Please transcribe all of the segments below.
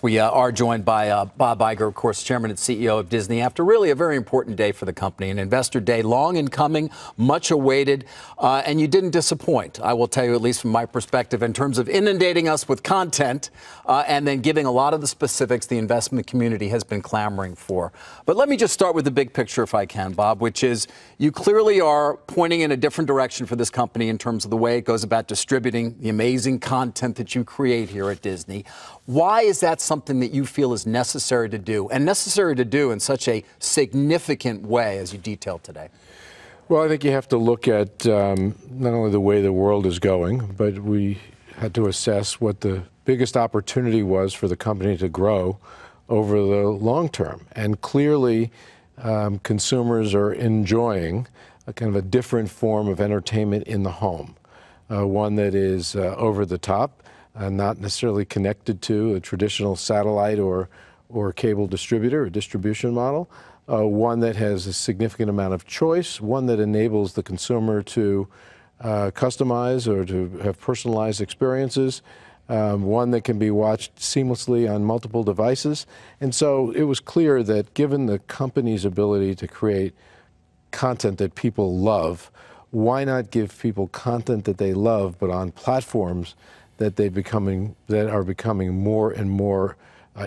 We are joined by Bob Iger, of course, Chairman and CEO of Disney, after really a very important day for the company, an investor day, long in coming, much awaited, and you didn't disappoint, I will tell you, at least from my perspective, in terms of inundating us with content and then giving a lot of the specifics the investment community has been clamoring for. But let me just start with the big picture, if I can, Bob, which is you clearly are pointing in a different direction for this company in terms of the way it goes about distributing the amazing content that you create here at Disney. Why is that something that you feel is necessary to do, and necessary to do in such a significant way as you detailed today? Well, I think you have to look at not only the way the world is going, but we had to assess what the biggest opportunity was for the company to grow over the long term. And clearly, consumers are enjoying a kind of a different form of entertainment in the home, one that is over the top, not necessarily connected to a traditional satellite or cable distributor or distribution model, one that has a significant amount of choice, one that enables the consumer to customize or to have personalized experiences, one that can be watched seamlessly on multiple devices. And so it was clear that given the company's ability to create content that people love, why not give people content that they love but on platforms that are becoming more and more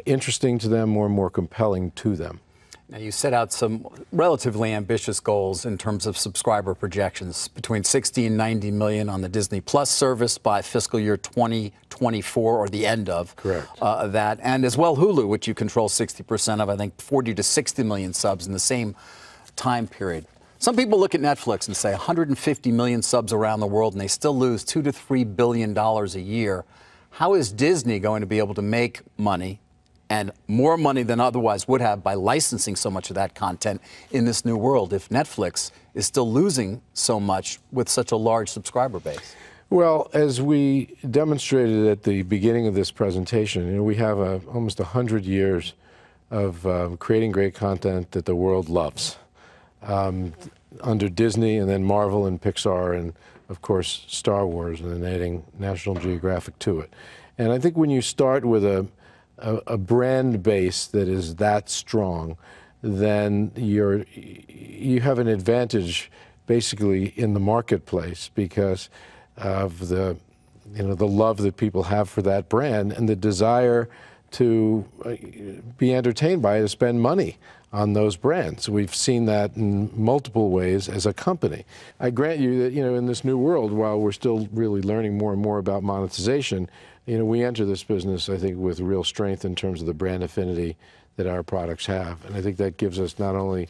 interesting to them, more and more compelling to them. Now, you set out some relatively ambitious goals in terms of subscriber projections, between 60 and 90 million on the Disney Plus service by fiscal year 2024, or the end of that, and as well Hulu, which you control 60% of, I think 40 to 60 million subs in the same time period. Some people look at Netflix and say 150 million subs around the world, and they still lose $2 to $3 billion a year. How is Disney going to be able to make money, and more money than otherwise would have, by licensing so much of that content in this new world, if Netflix is still losing so much with such a large subscriber base? Well, as we demonstrated at the beginning of this presentation, we have almost 100 years of creating great content that the world loves. Under Disney, and then Marvel and Pixar, and of course Star Wars, and then adding National Geographic to it. And I think when you start with a brand base that is that strong, then you have an advantage basically in the marketplace because of the love that people have for that brand and the desire to be entertained by it, to spend money on those brands. We've seen that in multiple ways as a company. I grant you that, in this new world, while we're still really learning more and more about monetization, we enter this business, I think, with real strength in terms of the brand affinity that our products have. And I think that gives us not only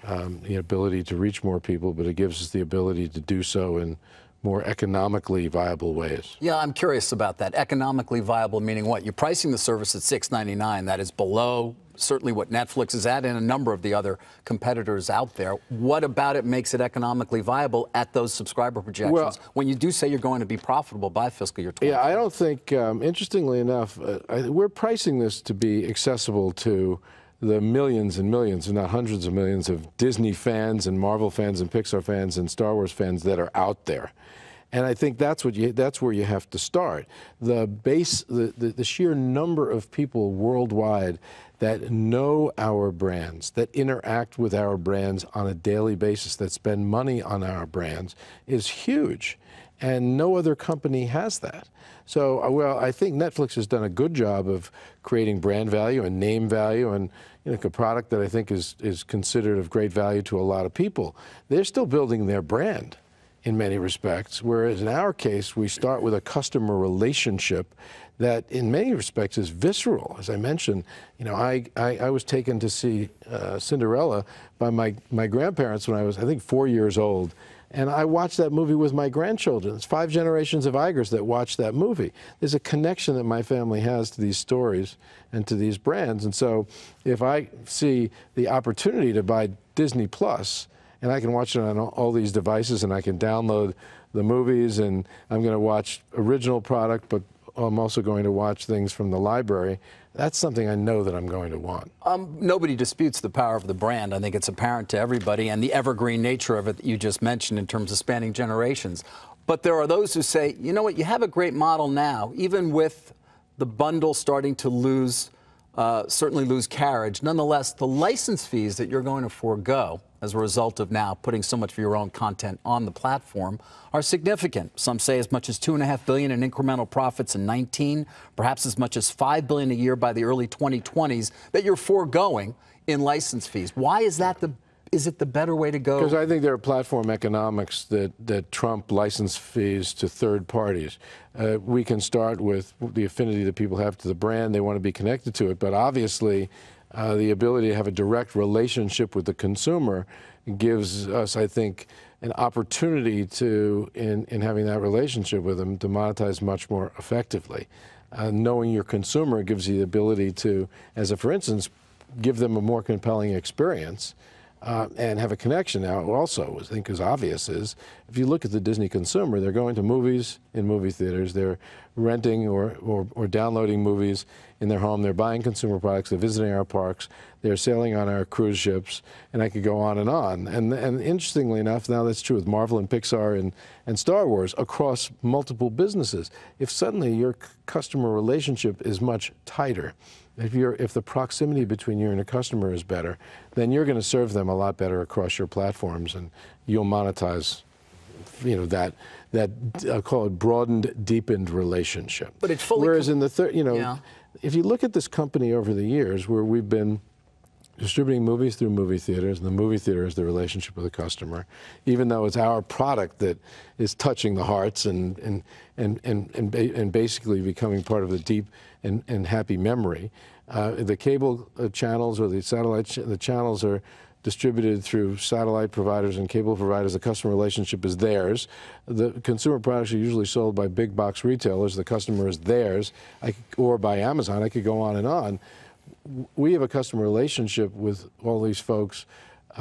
the ability to reach more people, but it gives us the ability to do so in more economically viable ways. Yeah, I'm curious about that. Economically viable meaning what? You're pricing the service at $6.99. That is below certainly what Netflix is at and a number of the other competitors out there. What about it makes it economically viable at those subscriber projections when you do say you're going to be profitable by fiscal year 20? Yeah, I don't think, interestingly enough, we're pricing this to be accessible to the millions and millions, if not hundreds of millions, of Disney fans and Marvel fans and Pixar fans and Star Wars fans that are out there. And I think that's where you have to start. The sheer number of people worldwide that know our brands, that interact with our brands on a daily basis, that spend money on our brands is huge. And no other company has that. So, well, I think Netflix has done a good job of creating brand value and name value, and a product that I think is considered of great value to a lot of people. They're still building their brand in many respects, whereas in our case, we start with a customer relationship that in many respects is visceral. As I mentioned, I was taken to see Cinderella by my grandparents when I was, I think, 4 years old. And I watched that movie with my grandchildren. It's 5 generations of Igers that watched that movie. There's a connection that my family has to these stories and to these brands. And so if I see the opportunity to buy Disney Plus, and I can watch it on all these devices, and I can download the movies, and I'm going to watch original product, but I'm also going to watch things from the library, that's something I know that I'm going to want. Nobody disputes the power of the brand. I think it's apparent to everybody, and the evergreen nature of it that you just mentioned in terms of spanning generations. But there are those who say, you know what, you have a great model now, even with the bundle starting to lose certainly lose carriage. Nonetheless, the license fees that you're going to forego as a result of now putting so much of your own content on the platform are significant. Some say as much as $2.5 billion in incremental profits in 19, perhaps as much as $5 billion a year by the early 2020s that you're foregoing in license fees. Why is that is it the better way to go? Because I think there are platform economics that trump license fees to third parties. We can start with the affinity that people have to the brand. They want to be connected to it. But obviously, the ability to have a direct relationship with the consumer gives us, I think, an opportunity to, in having that relationship with them, to monetize much more effectively. Knowing your consumer gives you the ability to, for instance, give them a more compelling experience. And have a connection. Now, also, I think is obvious is, if you look at the Disney consumer, they're going to movies in movie theaters, they're renting or downloading movies in their home, they're buying consumer products, they're visiting our parks, they're sailing on our cruise ships, and I could go on and on. And interestingly enough, now that's true with Marvel and Pixar and Star Wars across multiple businesses. If suddenly your customer relationship is much tighter, if the proximity between you and a customer is better, then you're going to serve them a lot better across your platforms, and you'll monetize, that I'll call it broadened, deepened relationship. But it fully. Whereas in the third, if you look at this company over the years, where we've been distributing movies through movie theaters, and the movie theater is the relationship with the customer, even though it's our product that is touching the hearts and basically becoming part of the deep and happy memory. The cable channels or the satellite the channels are distributed through satellite providers and cable providers. The customer relationship is theirs. The consumer products are usually sold by big box retailers. The customer is theirs, or by Amazon. I could go on and on. We have a customer relationship with all these folks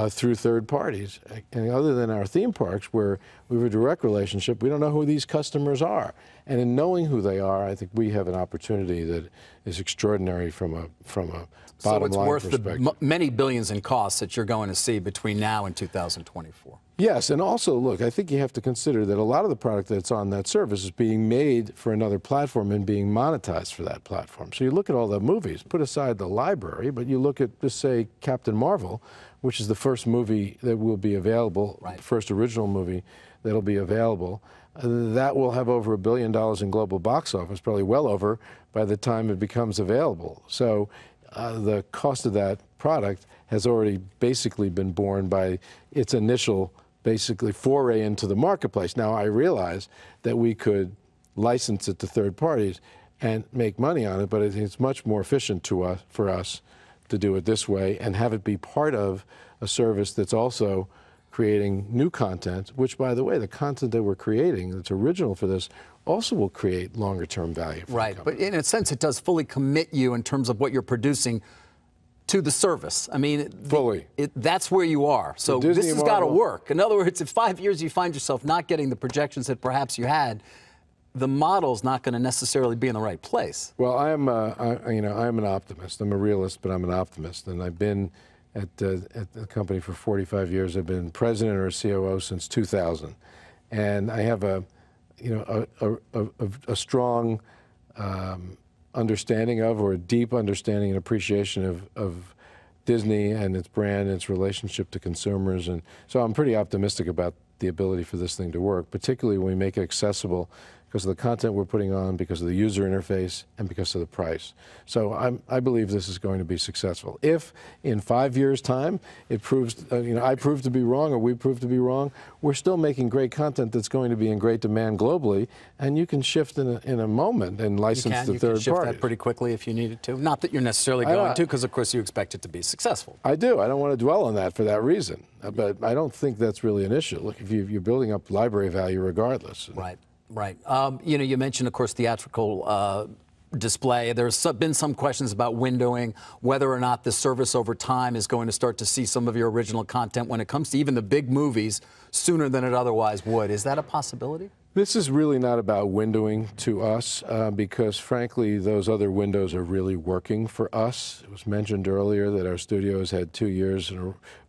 through third parties. And other than our theme parks, where we have a direct relationship, we don't know who these customers are. And in knowing who they are, I think we have an opportunity that is extraordinary from a bottom line perspective. So it's worth the many billions in costs that you're going to see between now and 2024. Yes, and also, look, I think you have to consider that a lot of the product that's on that service is being made for another platform and being monetized for that platform. So you look at all the movies, put aside the library, but you look at, just say, Captain Marvel, which is the first movie that will be available, right. The first original movie that'll be available. That will have over $1 billion in global box office, probably well over by the time it becomes available. So the cost of that product has already basically been borne by its initial basically foray into the marketplace. Now, I realize that we could license it to third parties and make money on it, but it's much more efficient for us to do it this way and have it be part of a service that's also creating new content, which, by the way, the content that we're creating that's original for this also will create longer-term value for right, but in a sense, it does fully commit you in terms of what you're producing to the service. I mean, fully. That's where you are. So this has got to work. In other words, if 5 years you find yourself not getting the projections that perhaps you had, the model's not going to necessarily be in the right place. Well, I'm an optimist. I'm a realist, but I'm an optimist, and I've been at the company for 45 years. I've been president or COO since 2000, and I have a strong understanding of, or a deep understanding and appreciation of Disney and its brand and its relationship to consumers. And so I'm pretty optimistic about the ability for this thing to work, particularly when we make it accessible because of the content we're putting on, because of the user interface, and because of the price. So I believe this is going to be successful. If in 5 years' time it proves, I prove to be wrong or we prove to be wrong, we're still making great content that's going to be in great demand globally, and you can shift in a moment and license to third parties. You can shift that pretty quickly if you needed to. Not that you're necessarily going to, because of course you expect it to be successsul. I do. I don't want to dwell on that for that reason, but I don't think that's really an issue. Look, if you're building up library value regardless. Right. Right. You mentioned, of course, theatrical display. There's been some questions about windowing, whether or not the service over time is going to start to see some of your original content when it comes to even the big movies sooner than it otherwise would. Is that a possibility? This is really not about windowing to us because, frankly, those other windows are really working for us. It was mentioned earlier that our studios had 2 years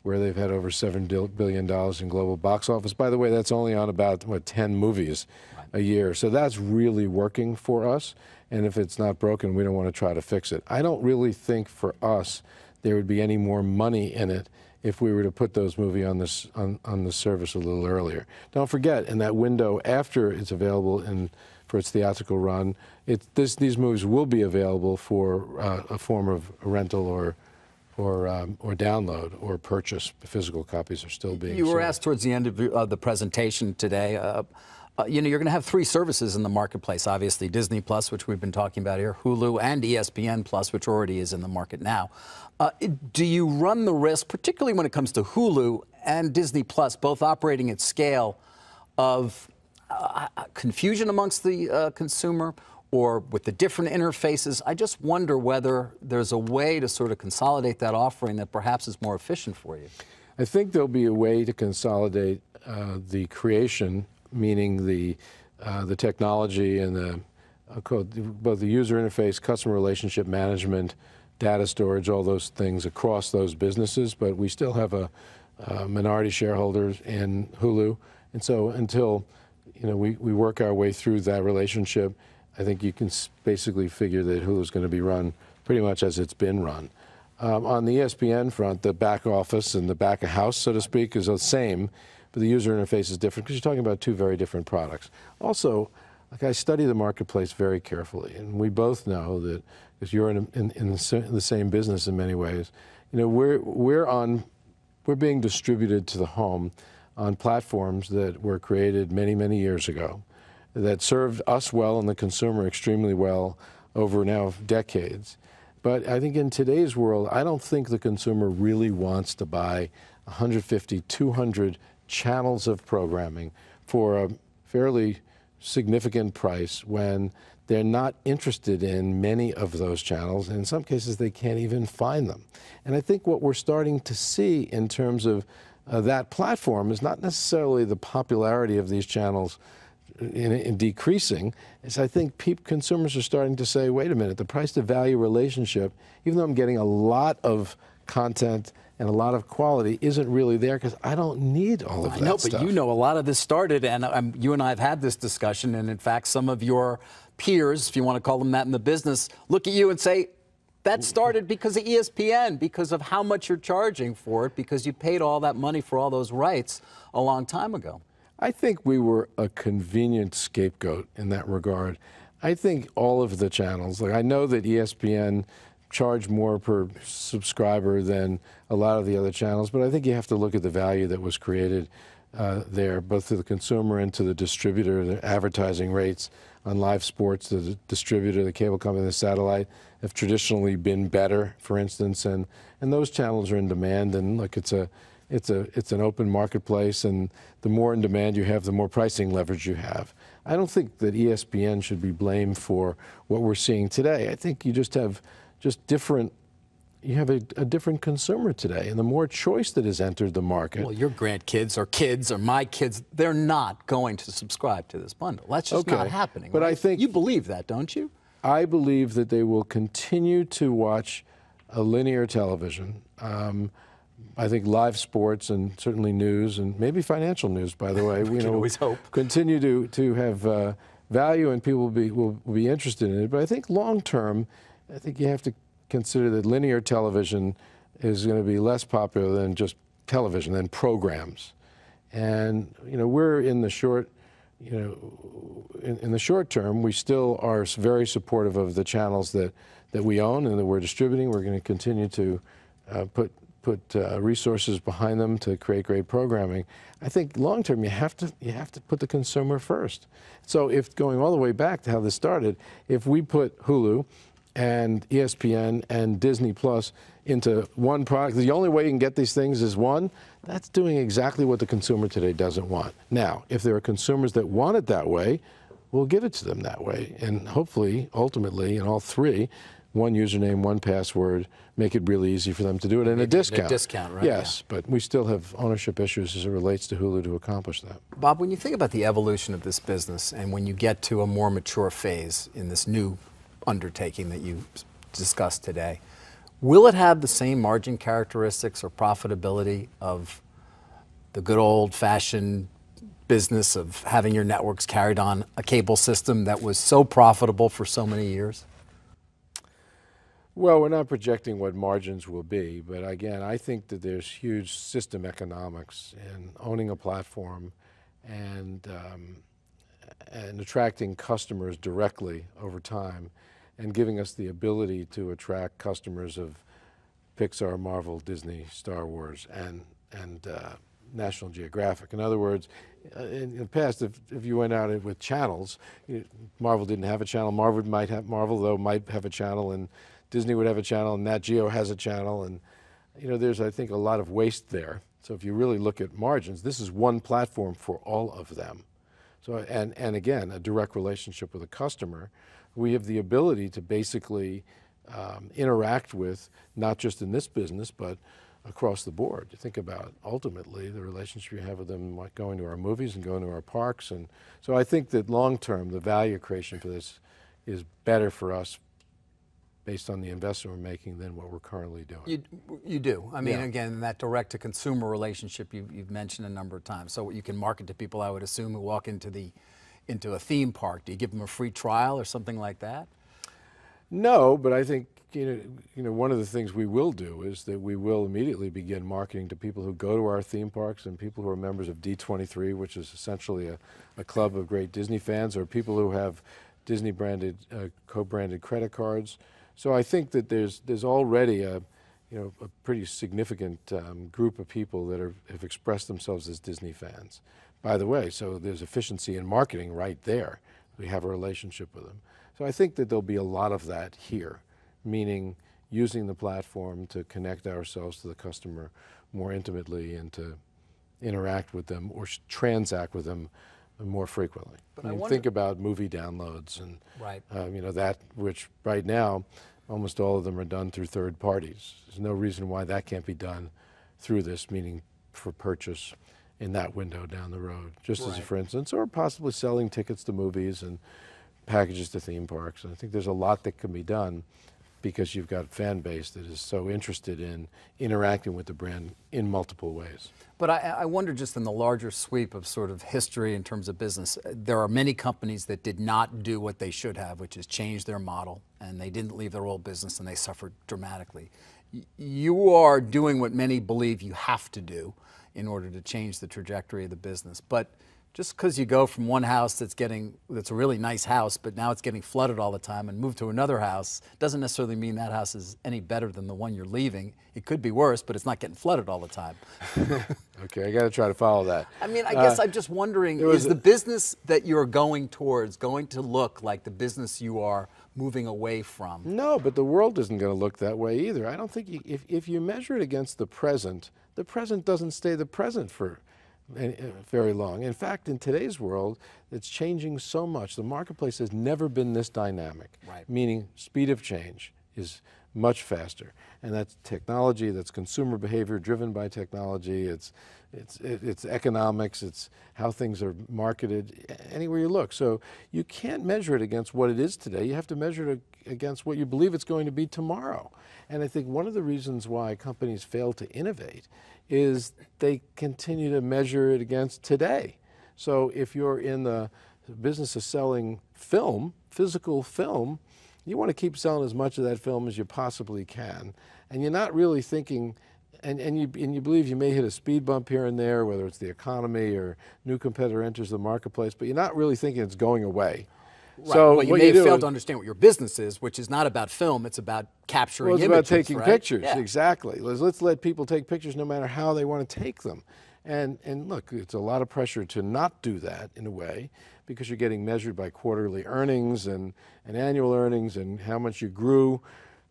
where they've had over $7 billion in global box office. By the way, that's only on about, 10 movies a year. So that's really working for us. and if it's not broken, we don't want to try to fix it. I don't really think for us there would be any more money in it if we were to put those movies on the service a little earlier. Don't forget, in that window after it's available for its theatrical run, these movies will be available for a form of rental or download or purchase. Physical copies are still being You were sold. asked towards the end of the presentation today, you know, you're going to have 3 services in the marketplace, obviously Disney Plus, which we've been talking about here, Hulu, and ESPN Plus, which already is in the market now. Do you run the risk, particularly when it comes to Hulu and Disney Plus, both operating at scale, of confusion amongst the consumer, or with the different interfaces? I just wonder whether there's a way to sort of consolidate that offering that perhaps is more efficient for you. I think there'll be a way to consolidate the creation, meaning the technology and both the user interface, customer relationship management, data storage, all those things across those businesses. But we still have a minority shareholders in Hulu, and so until we work our way through that relationship, I think you can basically figure that Hulu is going to be run pretty much as it's been run. On the ESPN front, the back office and the back of house, so to speak, is the same, but the user interface is different because you're talking about 2 very different products. Also, like, I study the marketplace very carefully, and we both know that, because you're in the same business in many ways, we're being distributed to the home on platforms that were created many, many years ago, that served us well and the consumer extremely well over now decades. But I think in today's world, I don't think the consumer really wants to buy 150, 200 channels of programming for a fairly significant price when they're not interested in many of those channels, and in some cases they can't even find them. And I think what we're starting to see in terms of that platform is not necessarily the popularity of these channels in decreasing. Is I think consumers are starting to say, wait a minute, the price to value relationship, even though I'm getting a lot of content and a lot of quality, isn't really there because I don't need all of that know, stuff. but you know, a lot of this started, and you and I have had this discussion, and in fact, some of your peers, if you want to call them that in the business, look at you and say, that started because of ESPN, because of how much you're charging for it, because you paid all that money for all those rights a long time ago. I think we were a convenient scapegoat in that regard. I think all of the channels, like I know that ESPN charged more per subscriber than a lot of the other channels, but I think you have to look at the value that was created there, both to the consumer and to the distributor. The advertising rates on live sports, the distributor, the cable company, the satellite, have traditionally been better, for instance, and those channels are in demand. And look, it's an open marketplace, and the more in demand you have, the more pricing leverage you have. I don't think that ESPN should be blamed for what we're seeing today. I think you just have different. You have a different consumer today, and the more choice that has entered the market. Well, your grandkids or kids or my kids, they're not going to subscribe to this bundle. That's just not happening. But right? I think you believe that, don't you? I believe that they will continue to watch a linear television. I think live sports and certainly news and maybe financial news, by the way, we can always hope, continue to have value, and people will be interested in it. But I think long term, I think you have to consider that linear television is going to be less popular than just television, than programs. And we're in the short, in the short term, we still are very supportive of the channels that we own and that we're distributing. We're going to continue to put resources behind them to create great programming. I think long term you have to put the consumer first. So if going all the way back to how this started, if we put Hulu and ESPN and Disney Plus into one product, the only way you can get these things is one, that's doing exactly what the consumer today doesn't want. Now, if there are consumers that want it that way, we'll give it to them that way. And hopefully, ultimately, in all 3, one username, one password, make it really easy for them to do it, and a discount. A discount, right? Yes, yeah. But we still have ownership issues as it relates to Hulu to accomplish that. Bob, when you think about the evolution of this business and when you get to a more mature phase in this new undertaking that you discussed today, will it have the same margin characteristics or profitability of the good old-fashioned business of having your networks carried on a cable system that was so profitable for so many years? Well, we're not projecting what margins will be, but again, I think that there's huge system economics in owning a platform and attracting customers directly over time and giving us the ability to attract customers of Pixar, Marvel, Disney, Star Wars, and National Geographic. In other words, in the past, if you went out with channels, Marvel didn't have a channel. Marvel might have a channel, and Disney would have a channel, and Nat Geo has a channel, and there's, I think, a lot of waste there. So if you really look at margins, this is one platform for all of them. So and again, a direct relationship with a customer. We have the ability to basically interact with, not just in this business, but across the board. You think about ultimately the relationship you have with them, like going to our movies and going to our parks. And so I think that long term, the value creation for this is better for us based on the investment we're making than what we're currently doing. You do. I mean, Yeah. again, that direct-to-consumer relationship you've mentioned a number of times. So you can market to people, I would assume, who walk into a theme park. Do you give them a free trial or something like that? No, but I think one of the things we will do is that we will immediately begin marketing to people who go to our theme parks and people who are members of D23, which is essentially a club of great Disney fans, or people who have Disney-branded, co-branded credit cards. So I think that there's already a pretty significant group of people that have expressed themselves as Disney fans. By the way, so there's efficiency in marketing right there. We have a relationship with them. So I think that there'll be a lot of that here, meaning using the platform to connect ourselves to the customer more intimately and to interact with them or transact with them more frequently. But I mean, think about movie downloads and Right. That which right now almost all of them are done through third parties. There's no reason why that can't be done through this, meaning for purchase in that window down the road, just as a for instance, or possibly selling tickets to movies and packages to theme parks. And I think there's a lot that can be done because you've got a fan base that is so interested in interacting with the brand in multiple ways. But I wonder, just in the larger sweep of sort of history in terms of business, there are many companies that did not do what they should have, which is change their model, and they didn't leave their old business and they suffered dramatically. You are doing what many believe you have to do in order to change the trajectory of the business. But just because you go from one house that's a really nice house, but now it's getting flooded all the time, and move to another house, doesn't necessarily mean that house is any better than the one you're leaving. It could be worse, but it's not getting flooded all the time. Okay, I got to try to follow that. I mean, I guess I'm just wondering, is the business that you're going towards going to look like the business you are moving away from? No, but the world isn't going to look that way either. I don't think if you measure it against the present doesn't stay the present for very long. In fact, in today's world, it's changing so much. The marketplace has never been this dynamic, meaning speed of change is much faster. And that's technology, that's consumer behavior driven by technology, it's economics, it's how things are marketed anywhere you look. So you can't measure it against what it is today. You have to measure it against what you believe it's going to be tomorrow. And I think one of the reasons why companies fail to innovate is they continue to measure it against today. So if you're in the business of selling film, physical film, you want to keep selling as much of that film as you possibly can. And you're not really thinking, and you believe you may hit a speed bump here and there, whether it's the economy or new competitor enters the marketplace, but you're not really thinking it's going away. Right. So well, you may have failed to understand what your business is, which is not about film, it's about capturing images. Well, it's about taking pictures, yeah. Exactly. Let's let people take pictures no matter how they want to take them. And look, it's a lot of pressure to not do that in a way, because you're getting measured by quarterly earnings and annual earnings and how much you grew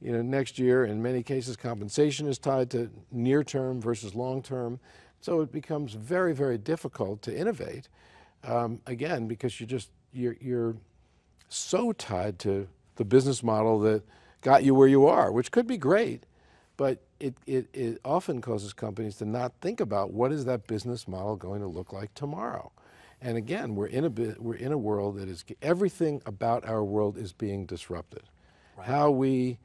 next year. In many cases, compensation is tied to near-term versus long-term. So it becomes very, very difficult to innovate, again, because you're so tied to the business model that got you where you are, which could be great, but it often causes companies to not think about what is that business model going to look like tomorrow. And again, we're in a world that is, everything about our world is being disrupted. Right. How we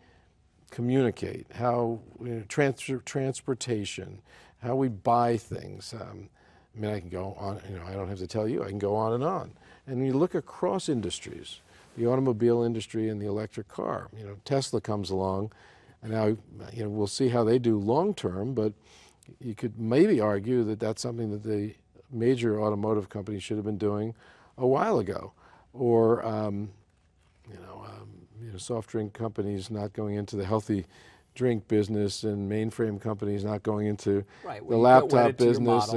communicate, how transportation, how we buy things, I mean, I can go on, I don't have to tell you, I can go on. And when you look across industries, the automobile industry and the electric car, Tesla comes along, and now, we'll see how they do long term, but you could maybe argue that that's something that the major automotive companies should have been doing a while ago. Or, soft drink companies not going into the healthy drink business, and mainframe companies not going into the laptop business.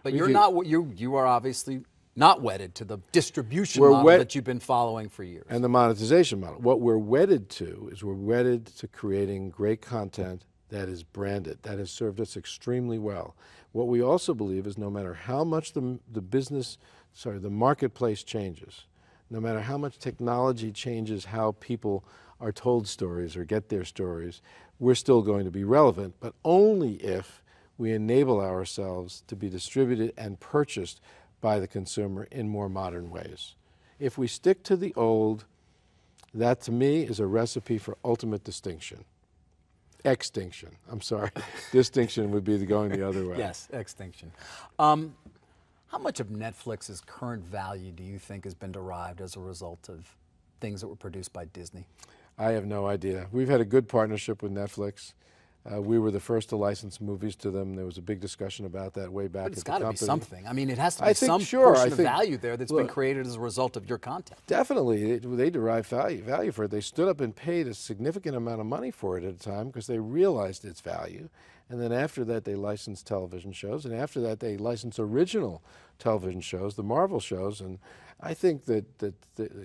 But you are obviously not wedded to the distribution model that you've been following for years. And the monetization model. What we're wedded to is we're wedded to creating great content that is branded, that has served us extremely well. What we also believe is no matter how much the marketplace changes, no matter how much technology changes how people are told stories or get their stories, we're still going to be relevant, but only if we enable ourselves to be distributed and purchased by the consumer in more modern ways. If we stick to the old, that to me is a recipe for ultimate distinction. Extinction, I'm sorry. Distinction would be going the other way. Yes, extinction. How much of Netflix's current value do you think has been derived as a result of things that were produced by Disney? I have no idea. We've had a good partnership with Netflix. We were the first to license movies to them. There was a big discussion about that way back at the company. It's got to be something. I mean, it has to be some portion of value there that's been created as a result of your content. Definitely. They derive value for it. They stood up and paid a significant amount of money for it at a time because they realized its value. And then after that, they licensed television shows. And after that, they licensed original television shows, the Marvel shows. And I think that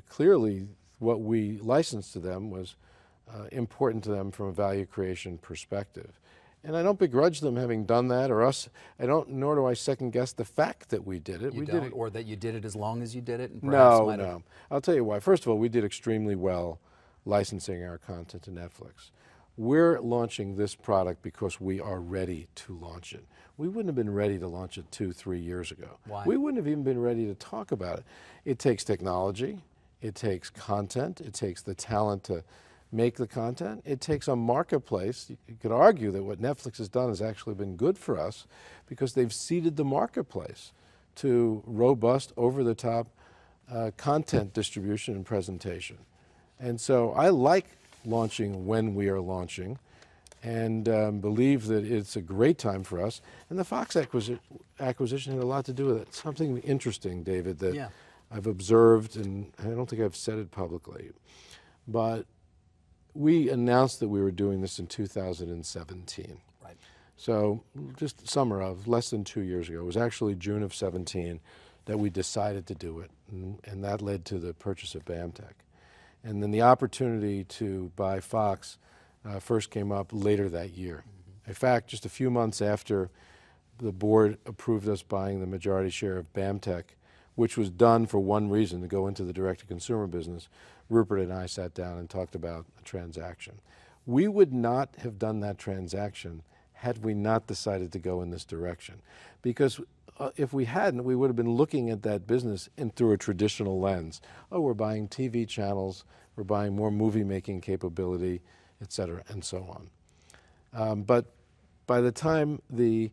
clearly what we licensed to them was important to them from a value creation perspective. And I don't begrudge them having done that, or us. Nor do I second guess the fact that we did it. Or that you did it as long as you did it? And no. I'll tell you why. First of all, we did extremely well licensing our content to Netflix. We're launching this product because we are ready to launch it. We wouldn't have been ready to launch it 2-3 years ago. Why? We wouldn't have even been ready to talk about it. It takes technology. It takes content. It takes the talent to make the content. It takes a marketplace. You could argue that what Netflix has done has actually been good for us because they've seeded the marketplace to robust, over-the-top content distribution and presentation. And so I like launching when we are launching and believe that it's a great time for us. And the Fox acquisition had a lot to do with it. Something interesting, David, that I've observed, and I don't think I've said it publicly, but we announced that we were doing this in 2017. Right. So just summer of less than 2 years ago. It was actually June of 17 that we decided to do it, and that led to the purchase of BAMTech. And then the opportunity to buy Fox first came up later that year. Mm-hmm. In fact, just a few months after the board approved us buying the majority share of BAMTech, which was done for one reason, to go into the direct-to-consumer business, Rupert and I sat down and talked about a transaction. We would not have done that transaction had we not decided to go in this direction. Because if we hadn't, we would have been looking at that business through a traditional lens. Oh, we're buying TV channels, we're buying more movie-making capability, et cetera, and so on. But by the time the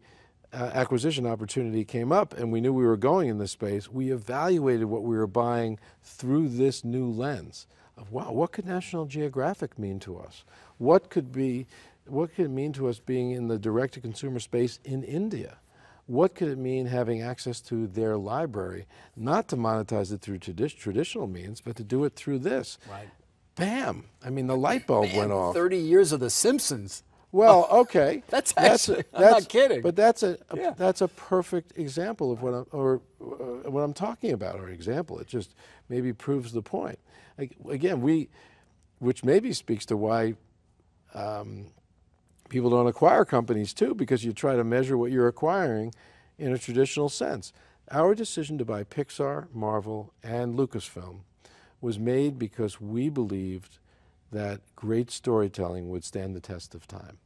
acquisition opportunity came up and we knew we were going in this space, we evaluated what we were buying through this new lens of, wow, what could National Geographic mean to us? What could it mean to us being in the direct-to-consumer space in India? What could it mean having access to their library, not to monetize it through traditional means, but to do it through this? Right. Bam! I mean, the light bulb went off. 30 years of The Simpsons. Well, okay. I'm not kidding. But that's a perfect example of what I'm talking about, or example. It just maybe proves the point. Again, which maybe speaks to why people don't acquire companies too, because you try to measure what you're acquiring in a traditional sense. Our decision to buy Pixar, Marvel, and Lucasfilm was made because we believed that great storytelling would stand the test of time.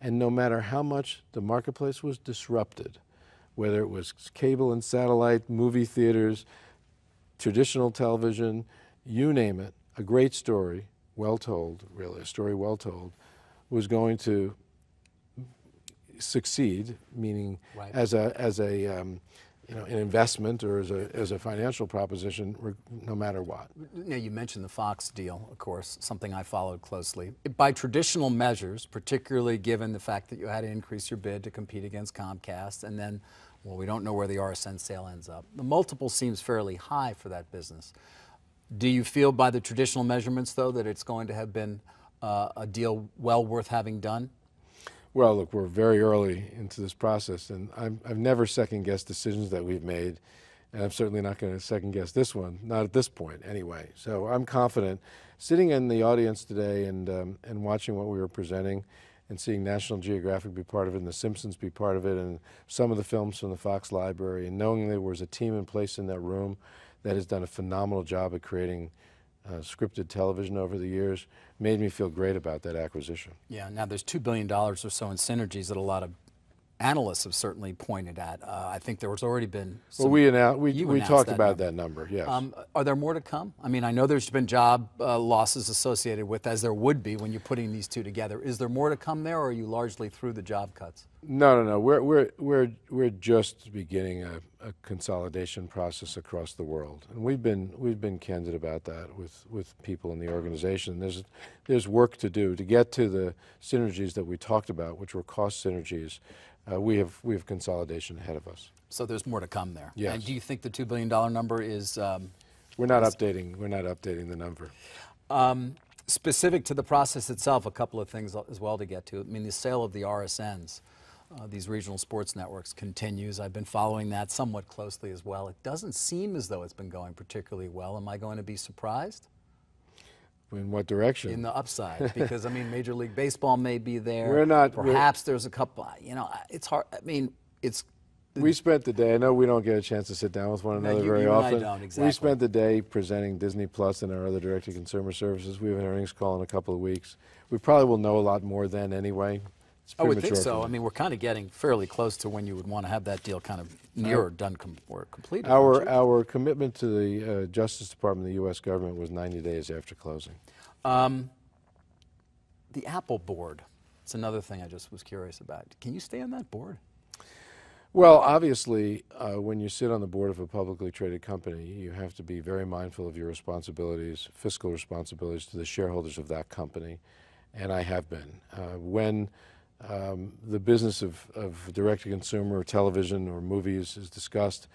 And no matter how much the marketplace was disrupted, whether it was cable and satellite, movie theaters, traditional television, you name it, a great story, well told, really, a story well told, was going to succeed, meaning as a an investment or as a financial proposition, no matter what. Now, you mentioned the Fox deal, of course, something I followed closely. By traditional measures, particularly given the fact that you had to increase your bid to compete against Comcast, and then, well, we don't know where the RSN sale ends up. The multiple seems fairly high for that business. Do you feel by the traditional measurements, though, that it's going to have been a deal well worth having done? Well, look, we're very early into this process, and I've never second-guessed decisions that we've made, and I'm certainly not going to second-guess this one, not at this point anyway. So I'm confident. Sitting in the audience today and watching what we were presenting and seeing National Geographic be part of it and The Simpsons be part of it and some of the films from the Fox library, and knowing there was a team in place in that room that has done a phenomenal job at creating scripted television over the years, made me feel great about that acquisition. Yeah, now there's $2 billion or so in synergies that a lot of analysts have certainly pointed at. I think there was already been some... Well, we talked about that number, yes. Are there more to come? I mean, I know there's been job losses associated with, as there would be when you're putting these two together. Is there more to come there, or are you largely through the job cuts? No. We're just beginning a consolidation process across the world, and we've been candid about that with people in the organization. There's work to do to get to the synergies that we talked about, which were cost synergies. We have consolidation ahead of us. So there's more to come there. Yes. And do you think the $2 billion number is? We're not updating the number. Specific to the process itself, a couple of things as well to get to. I mean, the sale of the RSNs, these regional sports networks, continues. I've been following that somewhat closely as well. It doesn't seem as though it's been going particularly well. Am I going to be surprised? In what direction? In the upside, because I mean, Major League Baseball may be there. We're not. Perhaps there's a couple. It's hard. I mean, it's. We spent the day. I know we don't get a chance to sit down with one another very often. And I don't, exactly. We spent the day presenting Disney Plus and our other direct-to-consumer services. We have an earnings call in a couple of weeks. We probably will know a lot more then anyway. I would think so. I mean, we're kind of getting fairly close to when you would want to have that deal kind of near or done or completed. Our commitment to the Justice Department, the U.S. government, was 90 days after closing. The Apple board. It's another thing I just was curious about. Can you stay on that board? Well, obviously, when you sit on the board of a publicly traded company, you have to be very mindful of your responsibilities, fiscal responsibilities to the shareholders of that company, and I have been. When the business of direct-to-consumer or television or movies is discussed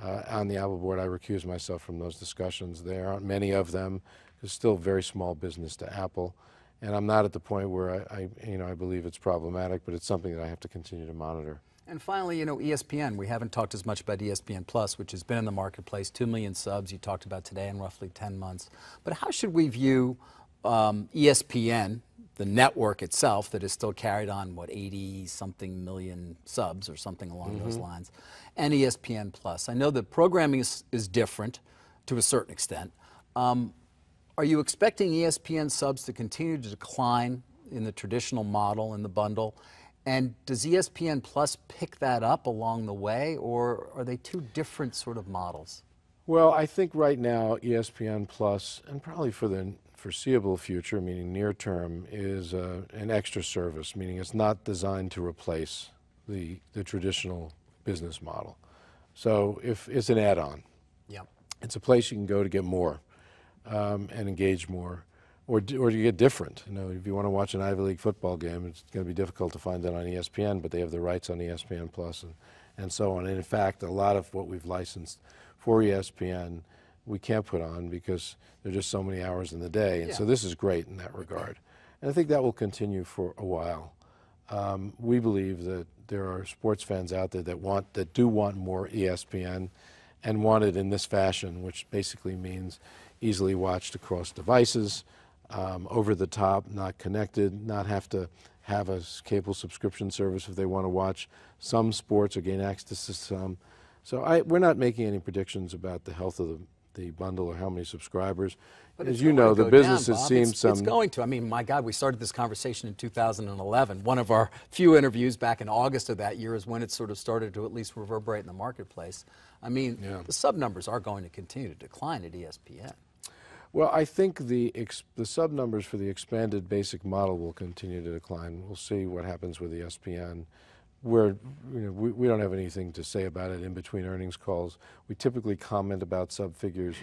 on the Apple board, I recuse myself from those discussions. There aren't many of them. It's still very small business to Apple, and I'm not at the point where I believe it's problematic, but it's something that I have to continue to monitor. And finally, ESPN. We haven't talked as much about ESPN Plus, which has been in the marketplace, 2 million subs you talked about today in roughly 10 months. But how should we view ESPN, the network itself that is still carried on, 80-something million subs or something along those lines, and ESPN Plus? I know the programming is different to a certain extent. Are you expecting ESPN subs to continue to decline in the traditional model in the bundle? And does ESPN Plus pick that up along the way, or are they two different sort of models? Well, I think right now ESPN Plus, and probably for the foreseeable future, meaning near term, is an extra service, meaning it's not designed to replace the traditional business model. So if it's an add-on, it's a place you can go to get more and engage more. Or to get different. If you want to watch an Ivy League football game, it's going to be difficult to find that on ESPN, but they have the rights on ESPN Plus and so on. And in fact, a lot of what we've licensed for ESPN, we can't put on because there are just so many hours in the day. And so this is great in that regard. And I think that will continue for a while. We believe that there are sports fans out there that do want more ESPN and want it in this fashion, which basically means easily watched across devices, over the top, not connected, not have to have a cable subscription service if they want to watch some sports or gain access to some. So we're not making any predictions about the health of the bundle or how many subscribers. But as you know, the business has seen some... It's going to. I mean, my God, we started this conversation in 2011. One of our few interviews back in August of that year is when it sort of started to at least reverberate in the marketplace. I mean, the sub numbers are going to continue to decline at ESPN. Well, I think the sub numbers for the expanded basic model will continue to decline. We'll see what happens with ESPN. we don't have anything to say about it in between earnings calls. We typically comment about sub figures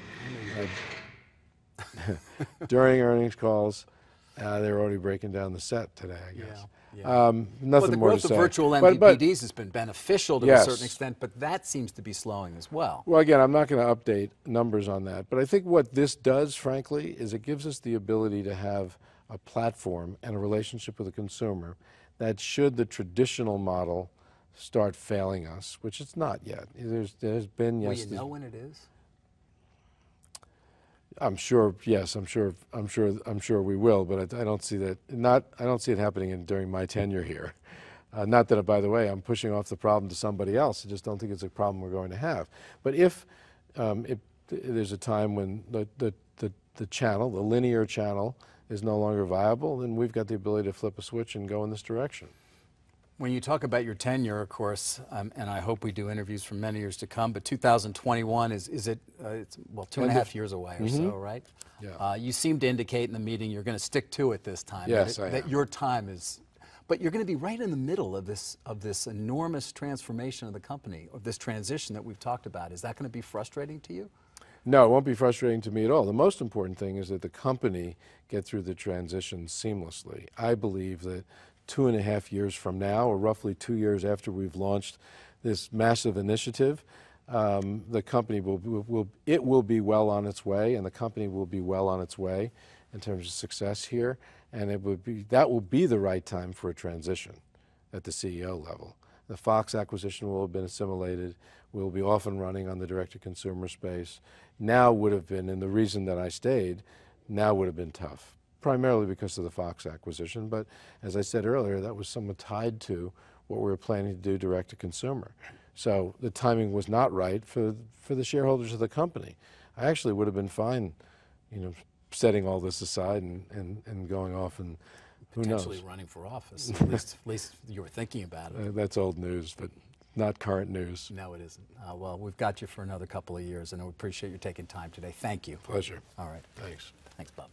during earnings calls. They're already breaking down the set today, I guess. Yeah. Nothing the more growth to of say. virtual MVPDs has been beneficial to Yes. a certain extent, but that seems to be slowing as well. Well, again, I'm not going to update numbers on that, but I think what this does, frankly, is it gives us the ability to have a platform and a relationship with the consumer that, should the traditional model start failing us, which it's not yet. There's been, yes. Will you know when it is? I'm sure, yes, I'm sure we will, but I don't see that. I don't see it happening during my tenure here. Not that, by the way, I'm pushing off the problem to somebody else. I just don't think it's a problem we're going to have. But if there's a time when the channel, the linear channel, is no longer viable, then we've got the ability to flip a switch and go in this direction. When you talk about your tenure, of course, and I hope we do interviews for many years to come, but 2021 it's well, 2.5 years away or so, right? Yeah. You seem to indicate in the meeting you're going to stick to it this time. Yes, that your time is, but you're going to be right in the middle of this enormous transformation of the company, of this transition that we've talked about. Is that going to be frustrating to you? No, it won't be frustrating to me at all. The most important thing is that the company get through the transition seamlessly. I believe that 2.5 years from now, or roughly 2 years after we've launched this massive initiative, the company will be well on its way, and the company will be well on its way in terms of success here. And that will be the right time for a transition at the CEO level. The Fox acquisition will have been assimilated. We'll be off and running on the direct-to-consumer space. Now would have been, and the reason that I stayed, now would have been tough, primarily because of the Fox acquisition. But as I said earlier, that was somewhat tied to what we were planning to do direct-to-consumer. So the timing was not right for the shareholders of the company. I actually would have been fine, setting all this aside and going off and who knows. Potentially running for office. At least you were thinking about it. That's old news, but not current news. No, it isn't. Well, we've got you for another couple of years, and I appreciate you taking time today. Thank you. Pleasure. All right. Thanks. Thanks, Bob.